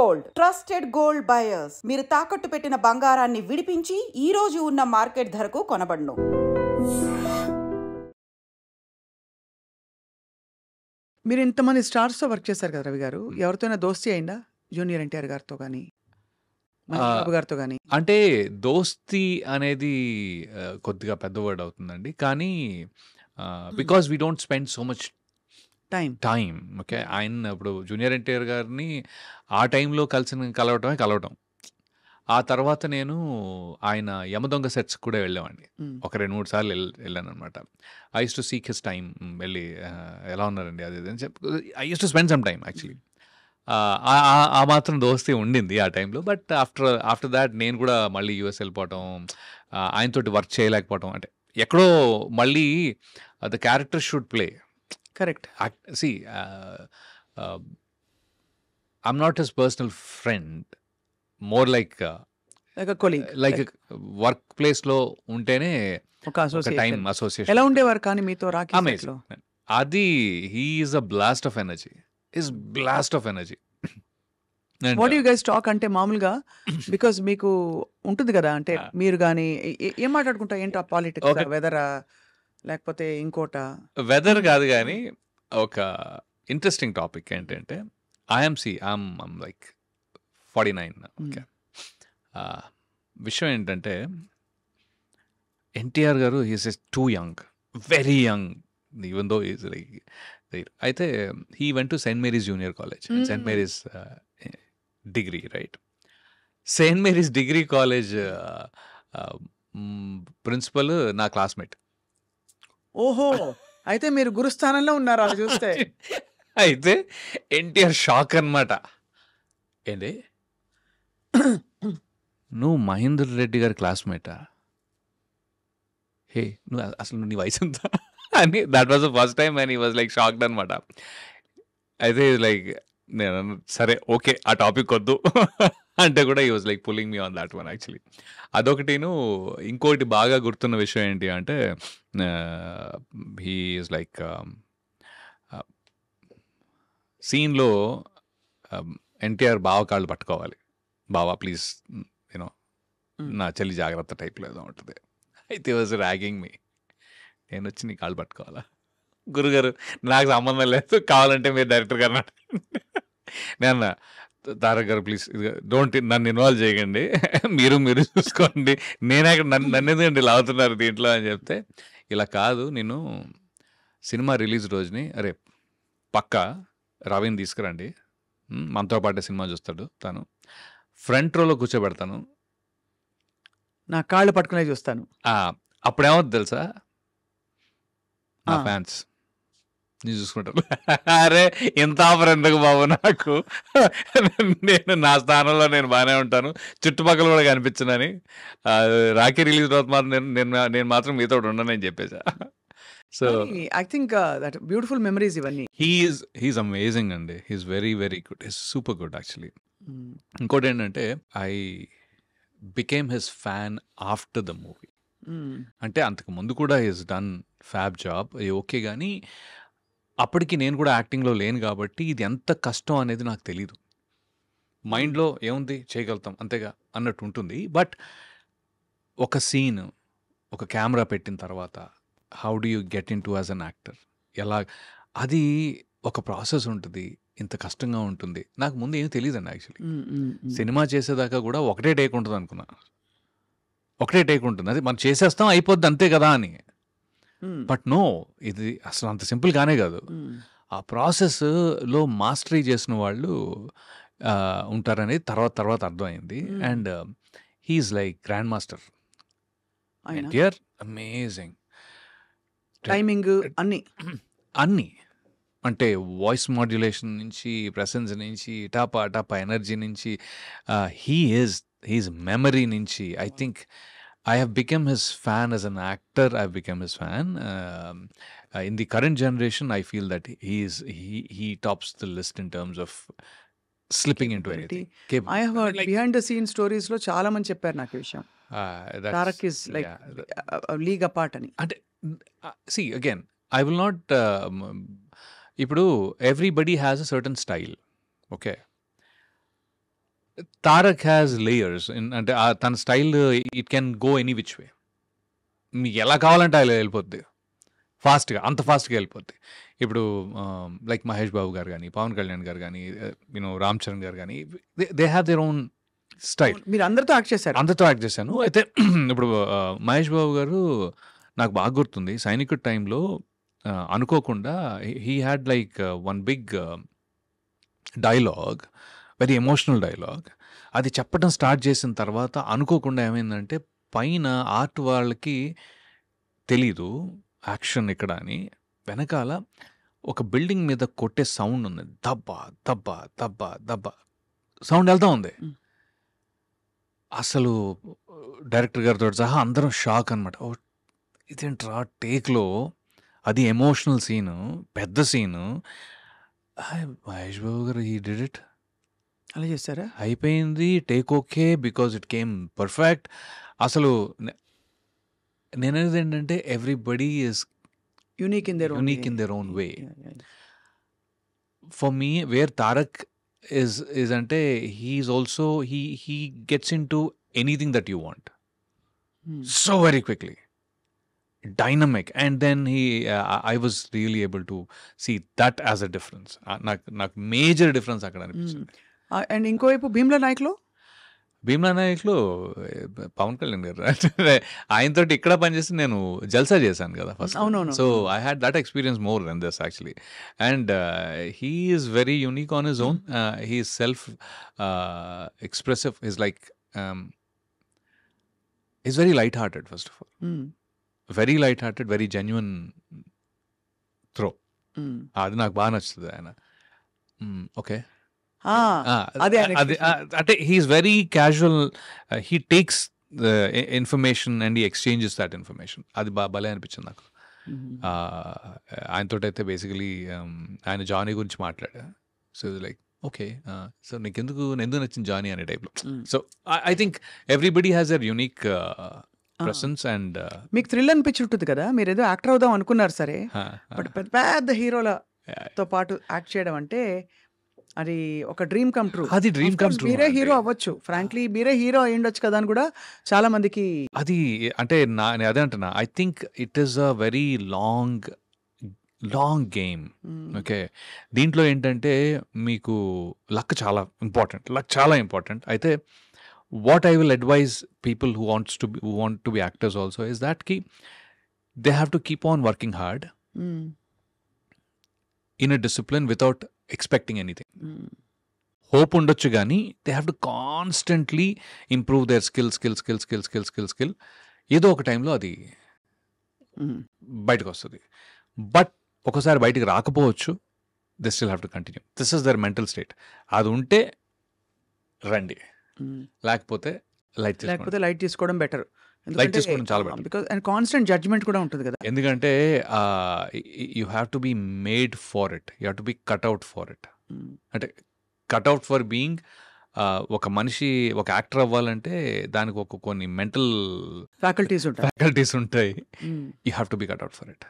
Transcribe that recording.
Gold, trusted gold buyers. మీరు తాకట్టు పెట్టిన బంగారాన్ని విడిపించి ఈ రోజు ఉన్న మార్కెట్ ధరకు కొనబడును. మీరు ఇంతమంది స్టార్స్తో వర్క్ చేశారు కదా రవి గారు, ఎవరితోనైనా దోస్తీ అయిందా? జూనియర్ ఎన్టీఆర్ గారితో కానీ, మహేష్ బాబు గారితో కానీ? అంటే దోస్తీ అనేది కొద్దిగా పెద్ద వర్డ్ అవుతుందండి, కానీ because we don't spend so much time. Okay, ఆయన ఇప్పుడు జూనియర్ ఎన్టీఆర్ గారిని ఆ టైంలో కలవటం. ఆ తర్వాత నేను ఆయన యమదొంగ సెట్స్ కూడా వెళ్ళామండి. ఒక 2-3 సార్లు వెళ్ళాను అనమాట. I use to seek his time, వెళ్ళి ఎలా ఉన్నారండి అది అని చెప్పి I use to spend some time actually. ఆ మాత్రం దోస్తీ ఉండింది ఆ టైంలో. బట్ ఆఫ్టర్ దాట్ నేను కూడా మళ్ళీ యూఎస్ వెళ్ళిపోవటం, ఆయనతోటి వర్క్ చేయలేకపోవటం, అంటే ఎక్కడో మళ్ళీ the character should play. Correct. See I'm not his personal friend, more like work place లో ఉంటేనే ఒక టైం అసోసియేషన్. ఎలా ఉండేవారు కానీ మీతో రాకీ? అది he is a blast of energy. What you guys talk అంటే మామూలుగా, బికాజ్ మీకు ఉంటుంది కదా, అంటే మీరు కానీ ఏం మాట్లాడుకుంటా? ఏంటో పాలిటిక్స్, వెదరా లేకపోతే ఇంకోట? వెదర్ కాదు కానీ ఒక ఇంట్రెస్టింగ్ టాపిక్ ఏంటంటే ఐఎమ్ లైక్ 49. ఓకే, విషయం ఏంటంటే ఎన్టీఆర్ గారు he's too young, very young, even though is like. అయితే he went to Saint Mary's junior college, Saint Mary's degree, right? Saint Mary's degree college principal నా classmate. ఓహో, అయితే మీరు గురుస్థానంలో ఉన్నారు అది చూస్తే. అయితే ఎన్టీఆర్ షాక్ అనమాట. ఏంటి, నువ్వు మహేందర్ రెడ్డి గారి క్లాస్మేటా? హే, అసలు నీ వయసు ఎంత అని. That was the first time and he was like shocked అనమాట. అయితే లైక్ నేను సరే ఓకే, ఆ టాపిక్ వద్దు అంటే కూడా he was like pulling me on that one actually. అదొకటిను. ఇంకోటి బాగా గుర్తున్న విషయం ఏంటి అంటే, హీ ఈజ్ లైక్ సీన్లో ఎన్టీఆర్ బావ కాళ్ళు పట్టుకోవాలి, బావా ప్లీజ్ యూనో నా చెల్లి జాగ్రత్త టైప్లో ఏదో ఉంటుంది. అయితే వాజ్ ర్యాగింగ్ మీ. నేను వచ్చి నీ కాళ్ళు పట్టుకోవాలా? గురుగారు నాకు సంబంధం లేదు, కావాలంటే మీరు డైరెక్టర్ గారు నేను తారక్ గారు ప్లీజ్ డోంట్ నన్ను ఇన్వాల్వ్ చేయకండి, మీరు చూసుకోండి, నేనే నన్ను ఎందుకండి లాగుతున్నారు దీంట్లో అని చెప్తే, ఇలా కాదు, నేను సినిమా రిలీజ్ రోజుని అరే పక్క రవిని తీసుకురండి, మనతో పాటే సినిమా చూస్తాడు, తను ఫ్రంట్ రోలో కూర్చోబెడతాను, నా కాళ్ళు పట్టుకునే చూస్తాను. అప్పుడేమవుతుంది తెలుసా, నా ఫ్యాన్స్ నీ చూసుకుంటారు. అరే ఇంత ఆఫర్ ఎందుకు బాబు నాకు, నేను నా స్థానంలో నేను బాగానే ఉంటాను, చుట్టుపక్కల కూడా కనిపించనని. రాఖీ రిలీజ్ తర్వాత మాత్రం నేను మాత్రం మీతో ఉండనని చెప్పేసా. So I think that beautiful memories ఇవన్నీ. హీఈస్ అమేజింగ్ అండి, he's very very good, he's super good actually. ఇంకోటి ఏంటంటే I became his fan after the movie. అంటే అంతకు ముందు కూడా he's done fab job, okay, కానీ అప్పటికి నేను కూడా యాక్టింగ్లో లేను కాబట్టి ఇది ఎంత కష్టం అనేది నాకు తెలీదు. మైండ్లో ఏముంది చేయగలుగుతాం అంతేగా అన్నట్టు ఉంటుంది. బట్ ఒక సీన్, ఒక కెమెరా పెట్టిన తర్వాత how do you get in to as an actor, ఎలా, అది ఒక ప్రాసెస్ ఉంటుంది, ఇంత కష్టంగా ఉంటుంది. నాకు ముందు ఏం తెలియదండి యాక్చువల్లీ. సినిమా చేసేదాకా కూడా ఒకటే టేక్ ఉంటుంది అనుకున్నా, ఒకటే టేక్ ఉంటుంది, అది మనం చేసేస్తాం అయిపోద్ది అంతే కదా అని. బట్ నో, ఇది అసలు అంత సింపుల్ గానే కాదు. ఆ ప్రాసెస్లో మాస్టరీ చేసిన వాళ్ళు ఉంటారనేది తర్వాత అర్థమైంది. And he's like grand master NTR, amazing timing అన్నీ, అంటే వాయిస్ మాడ్యులేషన్ నుంచి, ప్రెసెన్స్ నుంచి, టాపా ఎనర్జీ నుంచి, హీఈస్ మెమరీ నుంచి. I think I have become his fan as an actor. I've become his fan. In the current generation, I feel that he tops the list in terms of slipping into anything. I have heard behind the scenes stories lo chaala mandi chepparu naaku vishayam. Tarak is like a league apart ani. And see again, I will not. Ippudu everybody has a certain style. Okay. Tarak has layers. అంటే తన style it can go any which way. మీకు ఎలా కావాలంటే అలా వెళ్ళిపోద్ది ఫాస్ట్గా, అంత ఫాస్ట్గా వెళ్ళిపోద్ది. ఇప్పుడు లైక్ మహేష్ బాబు గారు కానీ, పవన్ కళ్యాణ్ గారు కానీ, రామ్ చరణ్ గారు కానీ, they have their own style. మీరు అందరితో యాక్ట్ చేశారు. అందరితో యాక్ట్ చేశాను. అయితే ఇప్పుడు మహేష్ బాబు గారు నాకు బాగా గుర్తుంది, సైనికుడు టైంలో అనుకోకుండా he had like one big dialogue, very emotional dialogue. అది చెప్పడం స్టార్ట్ చేసిన తర్వాత అనుకోకుండా ఏమైందంటే, పైన ఆర్ట్ వాళ్ళకి తెలీదు యాక్షన్ ఇక్కడ అని, వెనకాల ఒక బిల్డింగ్ మీద కొట్టే సౌండ్ ఉంది, దబ్బా దబ్బా దబ్బా దబ్బా సౌండ్ వెళ్తా ఉంది. అసలు డైరెక్టర్ గారితో సహా అందరం షాక్ అనమాట. ఓ ఇదేంట్రా టేక్లో, అది ఎమోషనల్ సీను, పెద్ద సీను, మహేష్ బాబు గారు హీ డిడ్ ఇట్, అలా చేస్తారా? అయిపోయింది, take okay, because it came perfect. అసలు నేనేది ఏంటంటే, everybody is unique in their own way. For me wear Tarak is అంటే he's also he gets into anything that you want so very quickly, dynamic, and then I was really able to see that as a difference. నాకు major difference అక్కడ అనిపించింది. And ఇంకోవైపు భీమ్లా నాయక్లో పవన్ కళ్యాణ్ గారు ఆయనతో ఇక్కడ పనిచేసి నేను జల్సా చేశాను కదా first. So I had that experience more than this actually. And he is very unique on his own. He is self expressive. Is like is very light hearted first of all, very light hearted, very genuine through. అది నాకు బాగా నచ్చుతుంది ఆయన. Okay, అంటే he's very casual, he takes information and he exchanges that information. అది భలే అనిపించింది నాకు. ఆయనతో అయితే బేసికలీ ఆయన జానీ గురించి మాట్లాడా. సో లైక్ ఓకే, సో ఎందుకు నచ్చింది జానీ అనే టైప్లో. So I think everybody has their unique presence. And మీకు థ్రిల్ అనిపించి ఉంటుంది కదా, మీరు ఏదో యాక్టర్ అవుదాం అనుకున్నారు సరే, బట్ పెద్ద హీరోలతో పాటు యాక్ట్ చేయడం అంటే అది ఒక డ్రీమ్ కమ్ ట్రూ. అది డ్రీమ్ కమ్ ట్రూ. మీరే హీరో అవ్వచ్చు, ఫ్రాంక్లీ మీరే హీరో అయ్యుండొచ్చు కదా అని కూడా చాలా మందికి అది అంటే అదే అంటున్నా. I think it is a very long game. Okay, దీంట్లో ఏంటంటే మీకు లక్ చాలా ఇంపార్టెంట్. అయితే what I will advise people who want to be actors also is that కి they have to keep on working hard in a discipline without expecting anything. Hope ఉండొచ్చు కానీ they have to constantly improve their skill. ఏదో ఒక టైంలో అది బయటకు వస్తుంది. But ఒకసారి బయటకు రాకపోవచ్చు, they still have to continue. This is their mental state. అది ఉంటే రండి, లేకపోతే లైట్ తీసుకోవడం బెటర్. లైట్ తీసుకోవడం చాలా better. Because and constant judgment కూడా ఉంటుంది కదా. ఎందుకంటే you have to be made for it, you have to be cut out for it. అంటే కట్అవుట్ ఫర్ బీయింగ్ ఒక మనిషి ఒక యాక్టర్ అవ్వాలంటే దానికి కొన్ని మెంటల్ ఫ్యాకల్టీస్ ఉంటాయి. You have to be cut out for it.